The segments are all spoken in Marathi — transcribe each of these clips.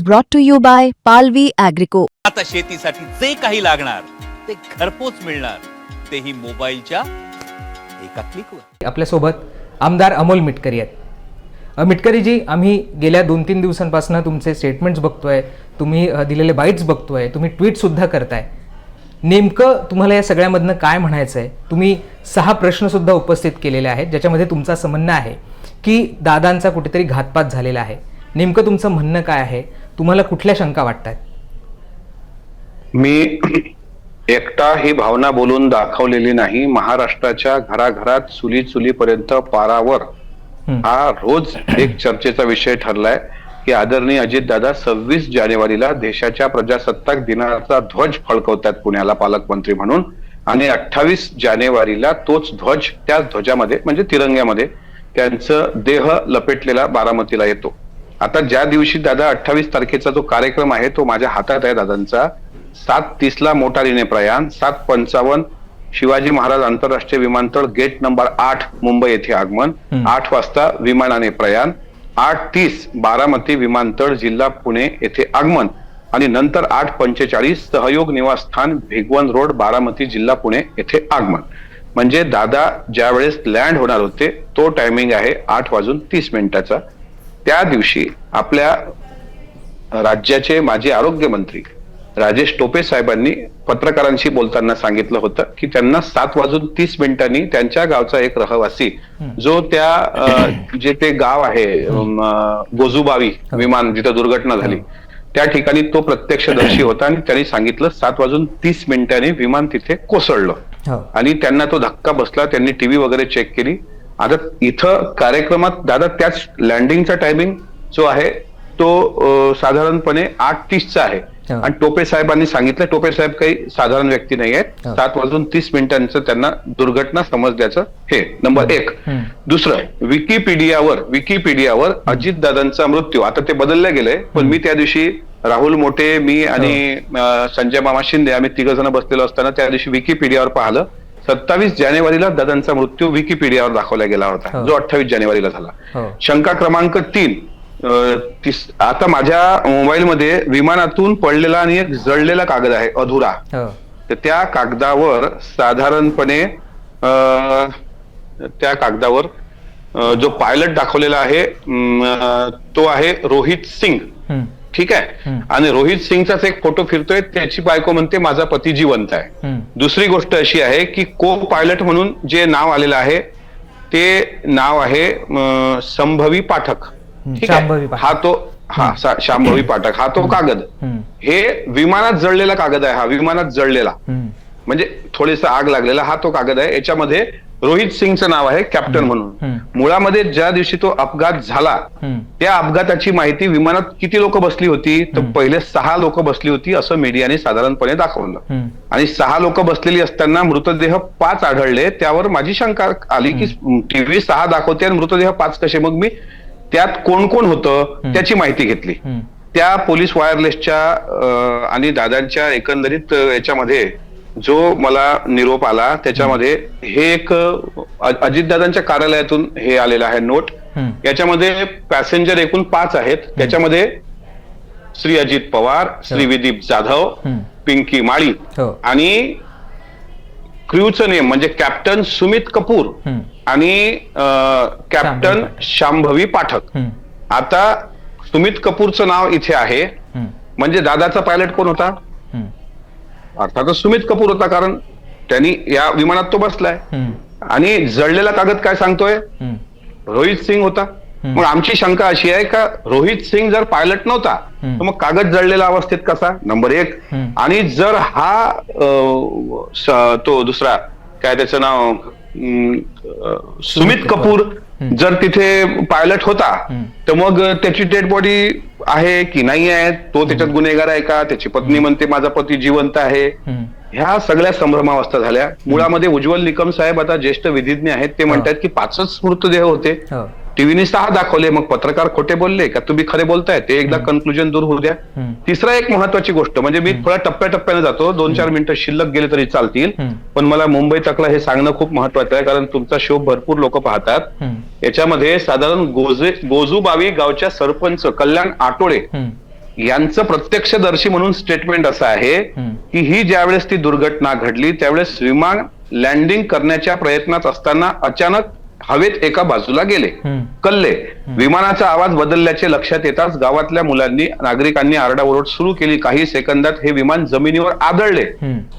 brought to you by Palvi Agrico. आता शेतीसाठी जे काही लागणार ते घरपोच मिळणार, तेही मोबाईलच्या एका क्लिकवर. आपल्यासोबत आमदार अमोल मिटकरी आहेत. मिटकरीजी, आम्ही गेल्या 2-3 दिवसांपासून तुमचे स्टेटमेंट्स बघतोय, तुम्ही दिलेले बाईट्स बघतोय, तुम्ही ट्विटसुद्धा करताय. नेमकं तुम्हाला या सगळ्यामधनं काय म्हणायचं आहे? तुम्ही 6 प्रश्नसुद्धा उपस्थित केलेले आहेत, ज्याच्यामध्ये तुमचं असं म्हणणं आहे की दादांचा कुठेतरी घातपात झालेला आहे. नेमकं तुमचं म्हणणं काय आहे? तुम्हाला कुठल्या शंका वाटतात? मी एकटा ही भावना बोलून दाखवलेली नाही. महाराष्ट्राच्या घराघरात चुली चुलीपर्यंत पारावर हा रोज एक चर्चेचा विषय ठरलाय की आदरणीय अजितदादा 26 जानेवारीला देशाच्या प्रजासत्ताक दिनाचा ध्वज फडकवतात पुण्याला पालकमंत्री म्हणून, आणि 28 जानेवारीला तोच ध्वज, त्याच ध्वजामध्ये म्हणजे तिरंग्यामध्ये त्यांचं देह लपेटलेला बारामतीला येतो. आता ज्या दिवशी दादा 28 तारखेचा जो कार्यक्रम आहे तो माझ्या हातात आहे दादांचा. 7:30 मोटारीने प्रयाण, 7:55 शिवाजी महाराज आंतरराष्ट्रीय विमानतळ गेट नंबर 8 मुंबई येथे आगमन, 8 वाजता विमानाने प्रयाण, 8:30 बारामती विमानतळ जिल्हा पुणे येथे आगमन, आणि नंतर 8:45 सहयोग निवासस्थान भिगवण रोड बारामती जिल्हा पुणे येथे आगमन. म्हणजे दादा ज्या वेळेस लँड होणार होते तो टायमिंग आहे 8:30 त्या दिवशी आपल्या राज्याचे माजी आरोग्य मंत्री राजेश टोपे साहेबांनी पत्रकारांशी बोलताना सांगितलं होतं की त्यांना 7:30 त्यांच्या गावचा एक रहिवासी जो त्या जे ते गाव आहे गोजूबावी विमान जिथं दुर्घटना झाली त्या ठिकाणी तो प्रत्यक्षदर्शी होता, आणि त्यांनी सांगितलं 7:30 विमान तिथे कोसळलं आणि त्यांना तो धक्का बसला. त्यांनी टीव्ही वगैरे चेक केली. आता इथं कार्यक्रमात दादा त्याच लँडिंगचा टायमिंग जो आहे तो साधारणपणे 8:30 आहे, आणि टोपे साहेबांनी सांगितलं, टोपे साहेब काही साधारण व्यक्ती नाही आहेत, 7:30 त्यांना दुर्घटना समजल्याचं हे नंबर 1. दुसरं, विकिपीडियावर अजितदादांचा मृत्यू, आता ते बदललं गेलंय, पण मी त्या दिवशी राहुल मोठे, मी आणि संजय मामा शिंदे आम्ही 3 जण बसलेलो असताना त्या दिवशी विकिपीडियावर पाहिलं. 27 जानेवारीला दादांचा मृत्यू विकिपीडियावर दाखवला गेला होता, जो 28 जानेवारीला झाला. शंका क्रमांक 3, आता माझ्या मोबाईलमध्ये विमानातून पडलेला आणि एक जळलेला कागद आहे अधुरा, तर त्या कागदावर साधारणपणे त्या कागदावर जो पायलट दाखवलेला आहे तो आहे रोहित सिंग, ठीक आहे, आणि रोहित सिंगचाच एक फोटो फिरतोय, त्याची बायको म्हणते माझा पती जिवंत आहे. दुसरी गोष्ट अशी आहे की को पायलट म्हणून जे नाव आलेलं आहे ते नाव आहे संभवी पाठक, ठीक आहे, हा तो शांभवी पाठक हा तो कागद. हे विमानात जळलेला कागद आहे, हा विमानात जळलेला म्हणजे थोडीसा आग लागलेला हा तो कागद आहे. याच्यामध्ये रोहित सिंगचं नाव आहे कॅप्टन म्हणून. मुळामध्ये ज्या दिवशी तो अपघात झाला त्या अपघाताची माहिती विमानात किती लोक बसली होती, तर पहिले 6 लोक बसली होती असं मीडियाने साधारणपणे दाखवलं, आणि 6 लोक बसलेली असताना मृतदेह 5 आढळले. त्यावर माझी शंका आली की टीव्ही 6 दाखवते आणि मृतदेह 5 कसे. मग मी त्यात कोण कोण होतं त्याची माहिती घेतली. त्या पोलीस वायरलेसच्या आणि दादांच्या एकंदरीत याच्यामध्ये जो मला निरोप आला त्याच्यामध्ये हे एक अजितदादांच्या कार्यालयातून हे आलेलं आहे नोट. याच्यामध्ये पॅसेंजर एकूण 5 आहेत. त्याच्यामध्ये श्री अजित पवार, श्री विदीप जाधव, पिंकी माळी, आणि क्रूचं नेम म्हणजे कॅप्टन सुमित कपूर आणि कॅप्टन शांभवी पाठक. आता सुमित कपूरचं नाव इथे आहे, म्हणजे दादाचा पायलट कोण होता? अर्थातच सुमित कपूर होता, कारण त्यांनी या विमानात तो बसलाय. आणि जळलेला कागद काय सांगतोय? रोहित सिंग होता. मग आमची शंका अशी आहे का रोहित सिंग जर पायलट नव्हता तर मग कागद जळलेल्या अवस्थेत कसा? नंबर 1. आणि जर हा तो दुसरा काय त्याचं नाव सुमित कपूर जर तिथे पायलट होता तर मग त्याची डेड बॉडी आहे की नाही आहे, तो त्याच्यात गुन्हेगार आहे का? त्याची पत्नी म्हणते माझा पती जिवंत आहे. ह्या सगळ्या संभ्रमावस्था झाल्या. मुळामध्ये उज्ज्वल निकम साहेब आता ज्येष्ठ विधिज्ञ आहेत, ते म्हणतात की 5च मृतदेह होते, टीव्हीने 6 दाखवले, मग पत्रकार खोटे बोलले का तुम्ही खरे बोलताय? ते एकदा कन्क्लुजन दूर होऊ द्या. तिसरा एक महत्वाची गोष्ट म्हणजे मी थोड्या टप्प्याटप्प्याने जातो, 2-4 मिनिटं शिल्लक गेले तरी चालतील, पण मला मुंबई तकला हे सांगणं खूप महत्वाचं आहे, कारण तुमचा शो भरपूर लोक पाहतात. याच्यामध्ये साधारण गोजूबावी गावच्या सरपंच कल्याण आटोळे यांचं प्रत्यक्षदर्शी म्हणून स्टेटमेंट असं आहे की ही ज्यावेळेस ती दुर्घटना घडली त्यावेळेस विमान लँडिंग करण्याच्या प्रयत्नात असताना अचानक हवेत एका बाजूला गेले, कल्ले. विमानाचा आवाज बदलल्याचे लक्षात येताच गावातल्या मुलांनी नागरिकांनी आरडाओरड सुरू केली. काही सेकंदात हे विमान जमिनीवर आदळले.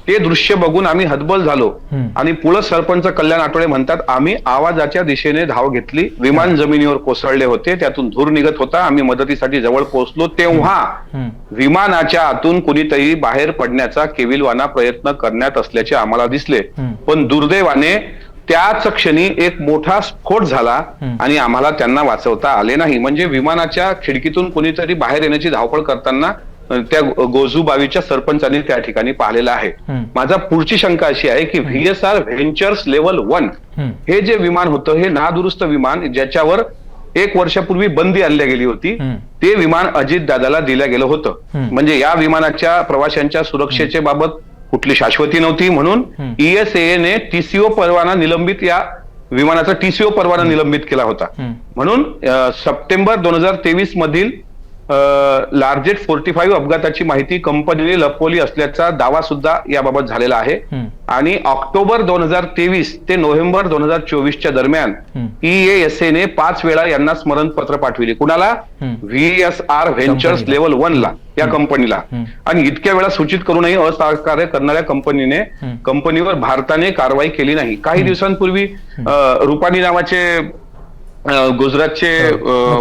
ते दृश्य बघून आम्ही हतबल झालो आणि पुढे सरपंच कल्याण आठवडे म्हणतात, आम्ही आवाजाच्या दिशेने धाव घेतली. विमान जमिनीवर कोसळले होते, त्यातून धूर निघत होता. आम्ही मदतीसाठी जवळ पोहोचलो तेव्हा विमानाच्या आतून कुणीतरी बाहेर पडण्याचा केविलवाना प्रयत्न करण्यात असल्याचे आम्हाला दिसले. पण दुर्दैवाने त्याच क्षणी एक मोठा स्फोट झाला आणि आम्हाला त्यांना वाचवता आले नाही. म्हणजे विमानाच्या खिडकीतून कोणीतरी बाहेर येण्याची धावपळ करताना त्या गोजूबावीच्या सरपंचांनी त्या ठिकाणी पाहिलेलं आहे. माझा पुढची शंका अशी आहे की VSR व्हेंचर्स लेव्हल 1 हे जे विमान होतं हे नादुरुस्त विमान ज्याच्यावर 1 वर्षापूर्वी बंदी आणली गेली होती, ते विमान अजित दादाला दिलं गेलं होतं. म्हणजे या विमानाच्या प्रवाशांच्या सुरक्षेचे बाबत कुठली शाश्वती नव्हती म्हणून ESAA ने TCO परवाना निलंबित, या विमानाचा TCO परवाना निलंबित केला होता. म्हणून सप्टेंबर 2023 मधील लार्जेस्ट 45 अपघाताची माहिती कंपनीने लपवली असल्याचा दावा सुद्धा याबाबत झालेला आहे. आणि ऑक्टोबर 2023 ते नोव्हेंबर 2024च्या दरम्यान EASA ने 5 वेळा यांना स्मरणपत्र पाठविले. कुणाला? VSR व्हेंचर्स लेव्हल 1 ला, या कंपनीला. आणि इतक्या वेळा सूचित करूनही असहकार्य करणाऱ्या कंपनीवर भारताने कारवाई केली नाही. काही दिवसांपूर्वी रुपानी नावाचे गुजरातचे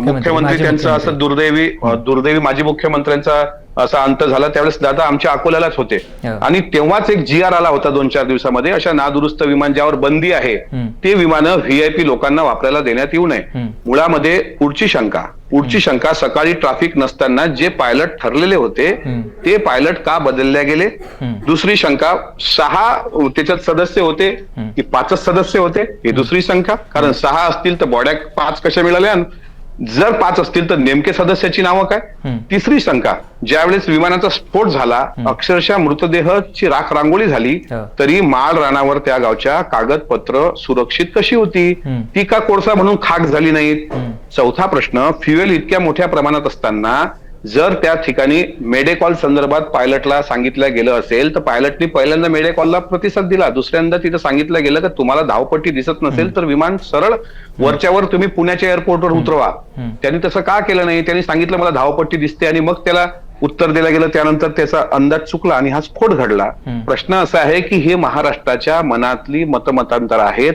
मुख्यमंत्री, त्यांचं असं दुर्दैवी माजी मुख्यमंत्र्यांचा असा अंत झाला. त्यावेळेस दादा आमच्या अकोल्यालाच होते आणि तेव्हाच एक GR आला होता 2-4 दिवसामध्ये, अशा नादुरुस्त विमान ज्यावर बंदी आहे ते विमानं VIP लोकांना वापरायला देण्यात येऊ नये. मुळामध्ये पुढची शंका सकाळी ट्रॅफिक नसताना जे पायलट ठरलेले होते ते पायलट का बदलले गेले. दुसरी शंका, 6 त्याच्यात सदस्य होते की 5च सदस्य होते, ही दुसरी शंका. कारण 6 असतील तर बॉड्या 5 कशा मिळाल्या, जर 5 असतील तर नेमके सदस्याची नावं काय. तिसरी शंका, ज्यावेळेस विमानाचा स्फोट झाला अक्षरशः मृतदेहाची राख रांगोळी झाली तरी माळ रानावर त्या गावच्या कागदपत्र सुरक्षित कशी होती, ती का कोळसा म्हणून खाक झाली नाहीत. चौथा प्रश्न, फ्युएल इतक्या मोठ्या प्रमाणात असताना जर त्या ठिकाणी मेडेकॉल संदर्भात पायलटला सांगितलं गेलं असेल तर पायलटनी पहिल्यांदा मेडेकॉलला प्रतिसाद दिला, दुसऱ्यांदा तिथं सांगितलं गेलं की तुम्हाला धावपट्टी दिसत नसेल तर विमान सरळ वरच्यावर तुम्ही पुण्याच्या एअरपोर्टवर उतरवा. त्यांनी तसं का केलं नाही? त्यांनी सांगितलं मला धावपट्टी दिसते आणि मग त्याला उत्तर दिलं गेलं, त्यानंतर त्याचा अंदाज चुकला आणि हा स्फोट घडला. प्रश्न असा आहे की हे महाराष्ट्राच्या मनातली मतमतांतर आहेत.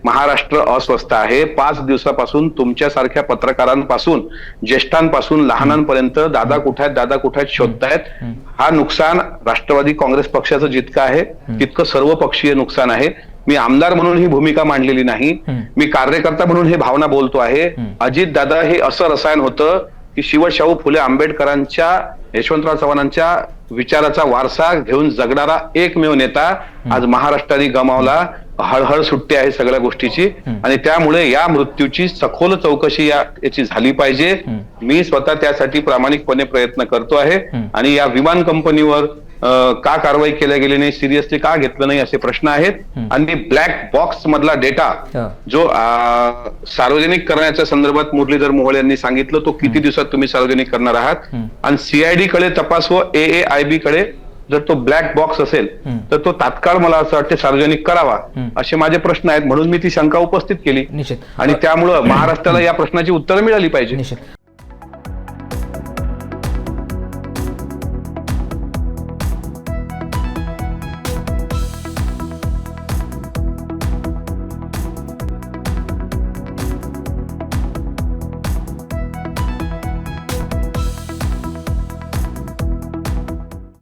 महाराष्ट्र अस्वस्थ आहे. 5 दिवसापासून तुमच्यासारख्या पत्रकारांपासून, ज्येष्ठांपासून लहानांपर्यंत दादा कुठे शोधतायत. हा नुकसान राष्ट्रवादी काँग्रेस पक्षाचं जितकं आहे तितकं सर्वपक्षीय नुकसान आहे. मी आमदार म्हणून ही भूमिका मांडलेली नाही, मी कार्यकर्ता म्हणून हे भावना बोलतो आहे. अजित दादा हे असं रसायन होतं की शिवशाहू फुले आंबेडकरांच्या, यशवंतराव चव्हाणांच्या विचाराचा वारसा घेऊन जगणारा एकमेव नेता आज महाराष्ट्राने गमावला. हळहळ सुट्टी आहे सगळ्या गोष्टीची आणि त्यामुळे या मृत्यूची सखोल चौकशी याची झाली पाहिजे. मी स्वतः त्यासाठी प्रामाणिकपणे प्रयत्न करतो आहे आणि या विमान कंपनीवर का कारवाई केल्या गेली नाही, सिरियसली का घेतलं नाही असे प्रश्न आहेत. आणि ब्लॅक बॉक्स मधला डेटा जो सार्वजनिक करण्याच्या संदर्भात मुरलीधर मोहोळ यांनी सांगितलं, तो किती दिवसात तुम्ही सार्वजनिक करणार आहात. आणि CID कडे तपास व AAIB कडे जर तो ब्लॅक बॉक्स असेल तर तो तात्काळ मला असं वाटतं सार्वजनिक करावा, असे माझे प्रश्न आहेत. म्हणून मी ती शंका उपस्थित केली आणि त्यामुळं महाराष्ट्राला या प्रश्नाची उत्तरं मिळाली पाहिजे.